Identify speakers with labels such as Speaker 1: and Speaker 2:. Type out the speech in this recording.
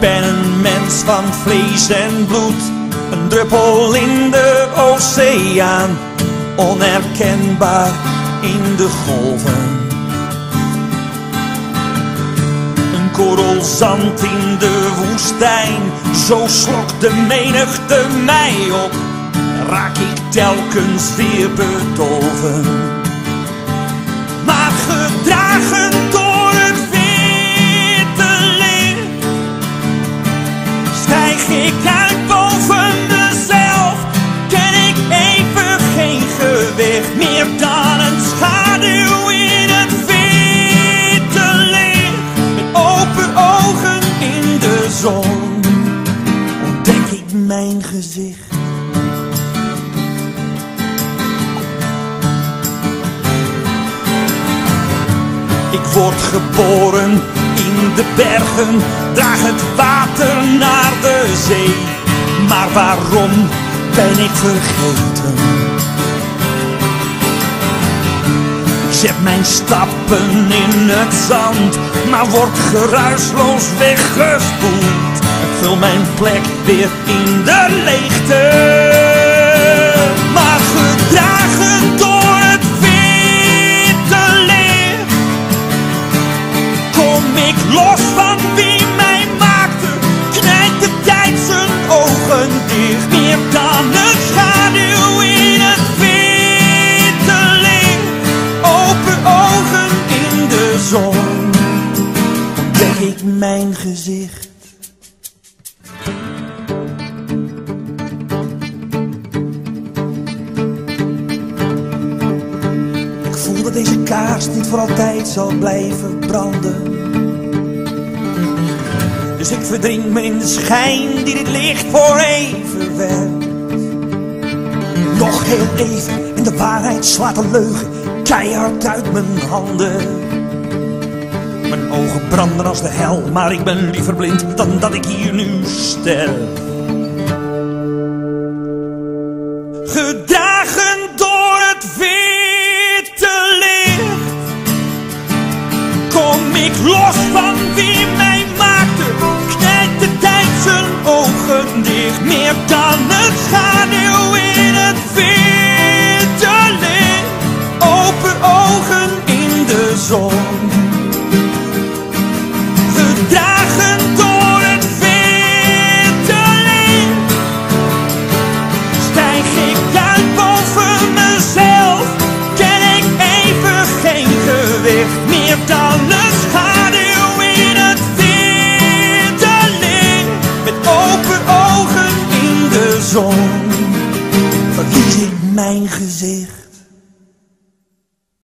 Speaker 1: ben een mens van vlees en bloed, een druppel in de oceaan, onherkenbaar in de golven. Een korrel zand in de woestijn, zo slokt de menigte mij op, raak ik telkens weer bedolven. Maar gedragen door het witte licht, stijg ik uit boven mezelf, ken ik even geen gewicht meer dan een schaduw in het witte licht. Met open ogen in de zon ontdek ik mijn gezicht. Ik word geboren in de bergen, draag het water naar de zee. Maar waarom ben ik vergeten? Ik zet mijn stappen in het zand, maar word geruisloos weggespoeld. Ik vul mijn plek weer in de leegte. Maar gedragen door het witte licht, kom ik los van wie mij maakte, knijpt de tijd zijn ogen dicht. Meer dan een schaduw in het witte licht, open ogen in de zon ontdek ik mijn gezicht. Ik voel dat deze kaars niet voor altijd zal blijven branden, dus ik verdrink me in de schijn die dit licht voor even werpt. Nog heel even en de waarheid slaat de leugen keihard uit mijn handen. Mijn ogen branden als de hel, maar ik ben liever blind dan dat ik hier nu sterf. Gedragen door het witte licht, kom ik los van wie mij maakte, knijpt de tijd zijn ogen dicht. Meer dan een schaduw in het witte licht, open ogen in de zon. Gedragen door het witte licht, stijg ik uit boven mezelf, ken ik even geen gewicht. Meer dan een schaduw in het witte licht, met open ogen in de zon verlies ik mijn gezicht.